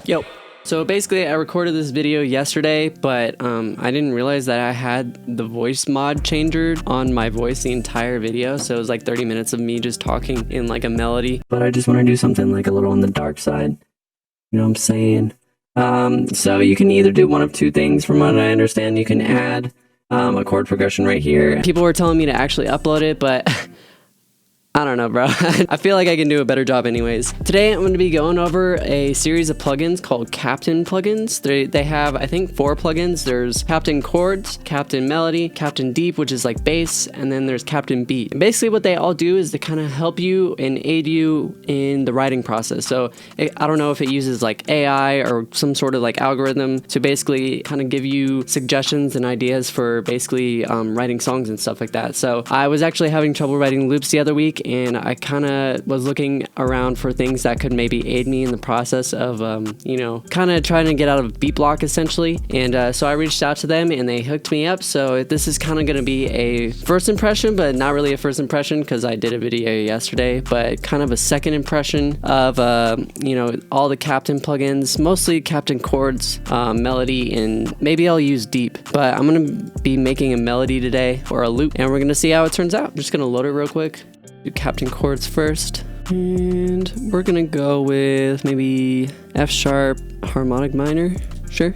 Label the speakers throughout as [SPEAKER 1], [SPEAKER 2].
[SPEAKER 1] Yo. So basically I recorded this video yesterday, but I didn't realize that I had the voice mod changer on my voice the entire video. So it was like 30 minutes of me just talking in like a melody. But I just want to do something like a little on the dark side. You know what I'm saying? So you can either do one of two things from what I understand. You can add a chord progression right here. People were telling me to actually upload it, but I don't know, bro. I feel like I can do a better job anyways. Today I'm going to be going over a series of plugins called Captain plugins. They have, I think, 4 plugins. There's Captain Chords, Captain Melody, Captain Deep, which is like bass, and then there's Captain Beat. And basically what they all do is they kind of help you and aid you in the writing process. So I don't know if it uses like AI or some sort of like algorithm to basically kind of give you suggestions and ideas for basically writing songs and stuff like that. So I was actually having trouble writing loops the other week, and I kind of was looking around for things that could maybe aid me in the process of, you know, kind of trying to get out of beat block essentially. And so I reached out to them and they hooked me up. So this is kind of going to be a first impression, but not really a first impression because I did a video yesterday, but kind of a second impression of, you know, all the Captain plugins, mostly Captain Chords, Melody, and maybe I'll use Deep. But I'm going to be making a melody today, or a loop, and we're going to see how it turns out. I'm just going to load it real quick. Do Captain Chords first, and we're gonna go with maybe F sharp harmonic minor, sure.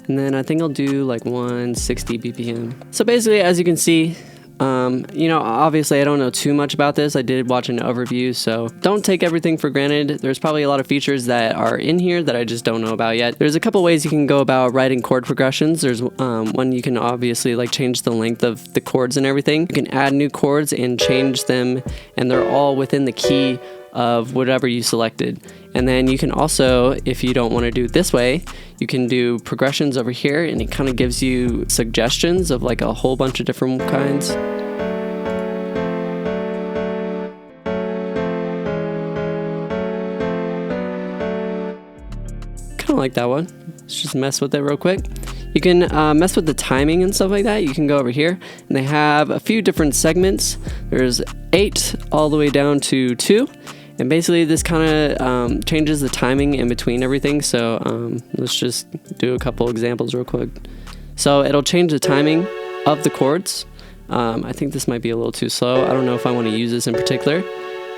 [SPEAKER 1] And then I think I'll do like 160 BPM. So basically, as you can see, you know, obviously I don't know too much about this. I did watch an overview, so don't take everything for granted. There's probably a lot of features that are in here that I just don't know about yet. There's a couple ways you can go about writing chord progressions. There's one, you can obviously like change the length of the chords and everything. You can add new chords and change them, and they're all within the key of whatever you selected. And then you can also, if you don't want to do it this way, you can do progressions over here, and it kind of gives you suggestions of like a whole bunch of different kinds. Kind of like that one. Let's just mess with it real quick. You can mess with the timing and stuff like that. You can go over here, and they have a few different segments. There's 8 all the way down to 2. And basically this kind of changes the timing in between everything. So let's just do a couple examples real quick. So it'll change the timing of the chords. I think this might be a little too slow. I don't know if I want to use this in particular.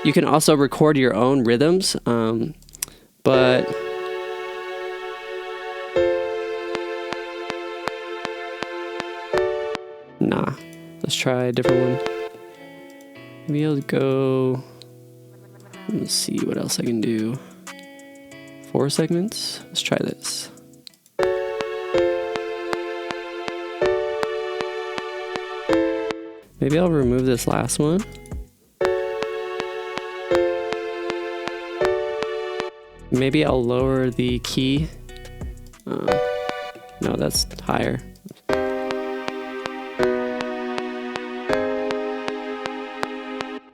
[SPEAKER 1] You can also record your own rhythms, but nah, let's try a different one. Maybe I'll go, let me see what else I can do. 4 segments. Let's try this. Maybe I'll remove this last one. Maybe I'll lower the key. No, that's higher.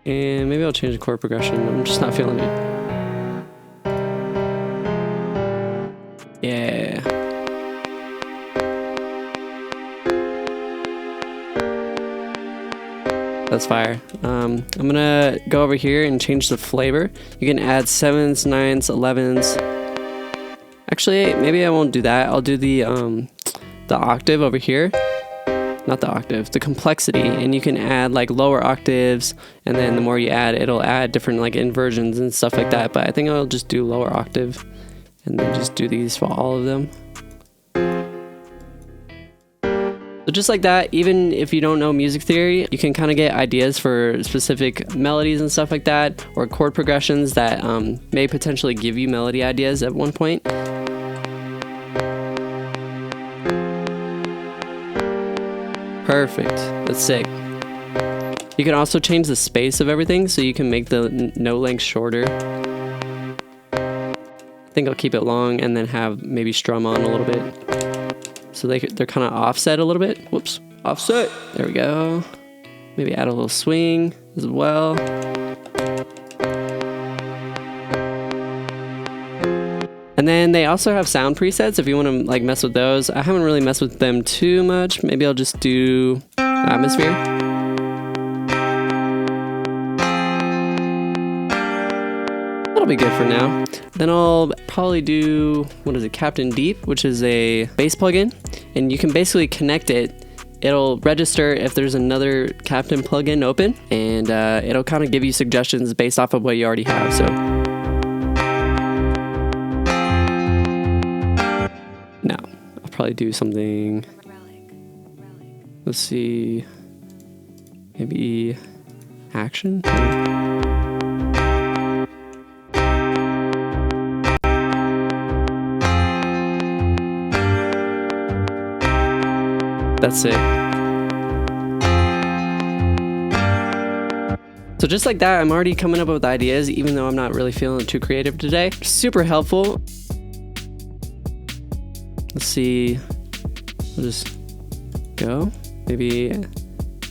[SPEAKER 1] And maybe I'll change the chord progression. I'm just not feeling it. Yeah. That's fire. I'm gonna go over here and change the flavor. You can add 7s, 9s, 11s. Actually, maybe I won't do that. I'll do the octave over here. Not the octave, the complexity, and you can add like lower octaves, and then the more you add, it'll add different like inversions and stuff like that. But I think I'll just do lower octave and then just do these for all of them. So just like that, even if you don't know music theory, you can kind of get ideas for specific melodies and stuff like that, or chord progressions that may potentially give you melody ideas at one point. Perfect. That's sick. You can also change the space of everything, so you can make the note length shorter. I think I'll keep it long and then have maybe strum on a little bit. So they're kind of offset a little bit. Whoops. Offset. There we go. Maybe add a little swing as well. And then they also have sound presets if you want to like mess with those. I haven't really messed with them too much. Maybe I'll just do atmosphere. that'll be good for now. Then I'll probably do, what is it, Captain Deep, which is a bass plugin, and you can basically connect it. It'll register if there's another Captain plugin open, and it'll kind of give you suggestions based off of what you already have. So now I'll probably do something. Let's see, maybe action. That's it. So just like that, I'm already coming up with ideas, even though I'm not really feeling too creative today. Super helpful. Let's see. We'll just go. Maybe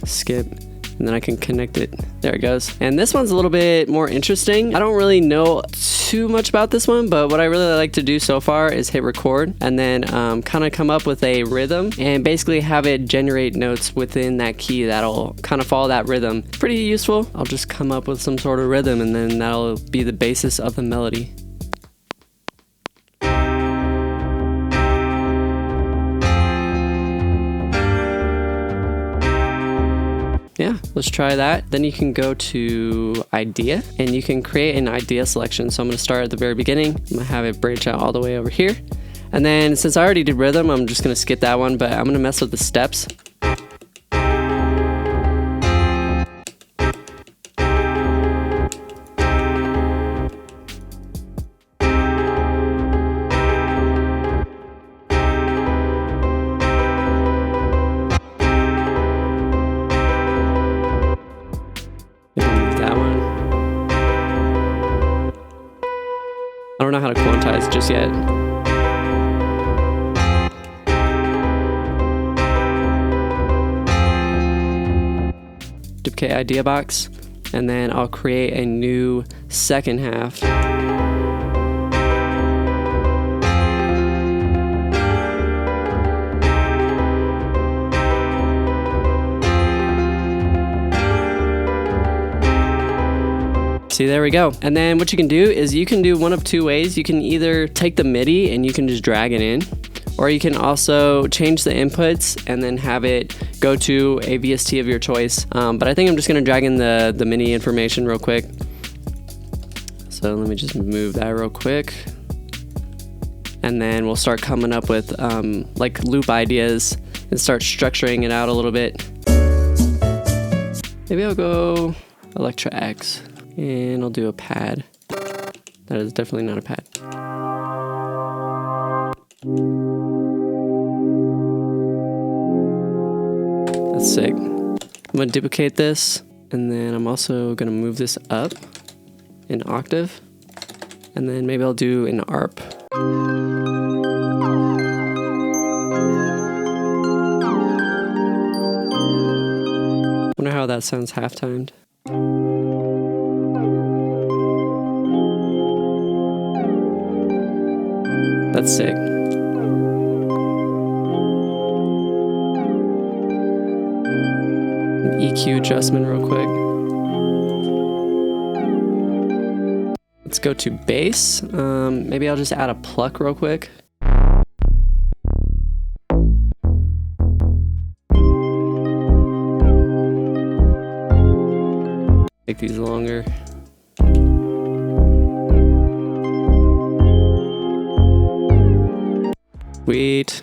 [SPEAKER 1] skip, and then I can connect it. There it goes. And this one's a little bit more interesting. I don't really know too much about this one, but what I really like to do so far is hit record and then kind of come up with a rhythm and basically have it generate notes within that key that'll kind of follow that rhythm. Pretty useful. I'll just come up with some sort of rhythm, and then that'll be the basis of the melody. Yeah, let's try that. Then you can go to idea and you can create an idea selection. So I'm going to start at the very beginning. I'm going to have it branch out all the way over here. And then since I already did rhythm, I'm just going to skip that one, but I'm going to mess with the steps. I don't know how to quantize just yet. Duplicate idea box, and then I'll create a new second half. See, there we go. And then what you can do is you can do one of two ways. You can either take the MIDI and you can just drag it in, or you can also change the inputs and then have it go to a VST of your choice. But I think I'm just gonna drag in the MIDI information real quick. So let me just move that real quick. And then we'll start coming up with like loop ideas and start structuring it out a little bit. Maybe I'll go Electra X. And I'll do a pad. That is definitely not a pad. That's sick. I'm gonna duplicate this, and then I'm also gonna move this up an octave, and then maybe I'll do an ARP. Wonder how that sounds half-timed. That's sick. An EQ adjustment real quick. Let's go to bass. Maybe I'll just add a pluck real quick. Make these longer. Sweet.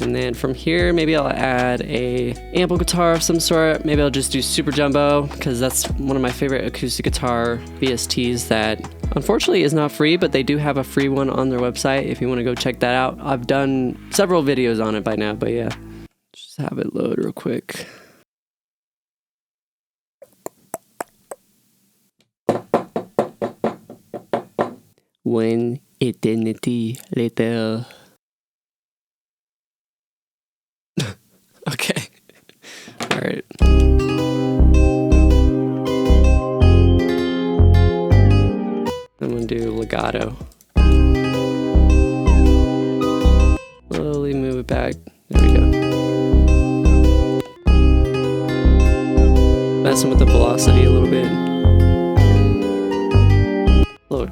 [SPEAKER 1] And then from here, maybe I'll add a ample guitar of some sort. Maybe I'll just do super jumbo, because that's one of my favorite acoustic guitar VSTs that unfortunately is not free, but they do have a free one on their website if you want to go check that out. I've done several videos on it by now, but yeah. Just have it load real quick. One eternity later. Okay. All right. I'm gonna do legato. Slowly move it back. There we go. Messing with the velocity a little bit.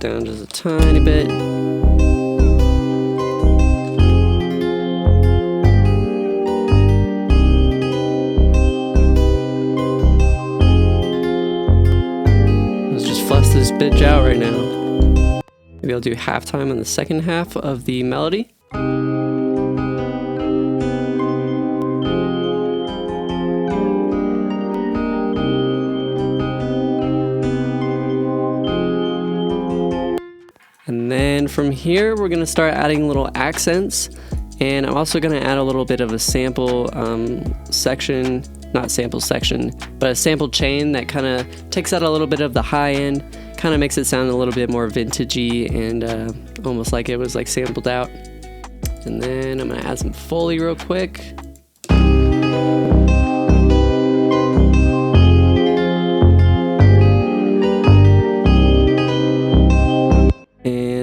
[SPEAKER 1] down just a tiny bit. Let's just flesh this bitch out right now. Maybe I'll do halftime on the second half of the melody. And then from here, we're gonna start adding little accents. And I'm also gonna add a little bit of a sample section, not sample section, but a sample chain that kind of takes out a little bit of the high end, kind of makes it sound a little bit more vintagey and almost like it was like sampled out. And then I'm gonna add some Foley real quick.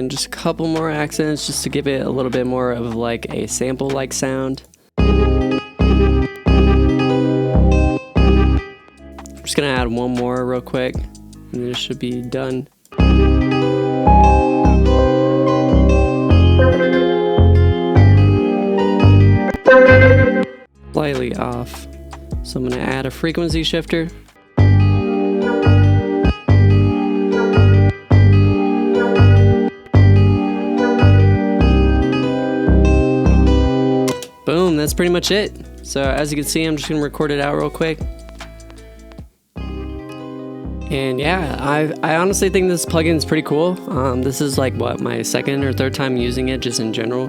[SPEAKER 1] Just a couple more accents just to give it a little bit more of like a sample like sound. I'm just gonna add one more real quick and then it should be done. Slightly off, so I'm gonna add a frequency shifter. Boom, that's pretty much it. So as you can see, I'm just gonna record it out real quick. And yeah, I honestly think this plugin is pretty cool. This is like what, my second or third time using it just in general.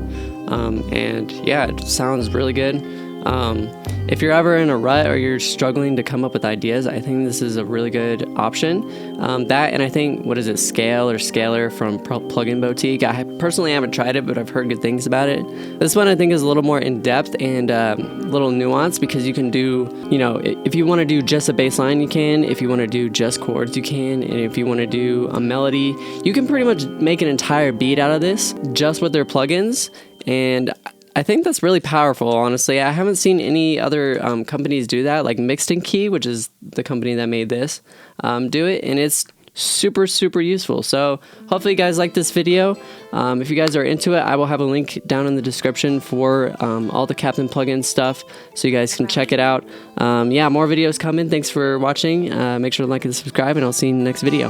[SPEAKER 1] And yeah, it sounds really good. If you're ever in a rut or you're struggling to come up with ideas, I think this is a really good option. That and I think, what is it, Scale or Scaler from Plugin Boutique. I personally haven't tried it, but I've heard good things about it. This one I think is a little more in-depth and a little nuanced because you can do, you know, if you want to do just a bass line, you can. If you want to do just chords, you can. And if you want to do a melody, you can pretty much make an entire beat out of this just with their plugins. And I think that's really powerful, honestly. I haven't seen any other companies do that, like Mixed and Key, which is the company that made this, do it, and it's super, super useful. So hopefully you guys like this video. If you guys are into it, I will have a link down in the description for all the Captain plugin stuff, so you guys can check it out. Yeah, more videos coming. Thanks for watching. Make sure to like and subscribe, and I'll see you in the next video.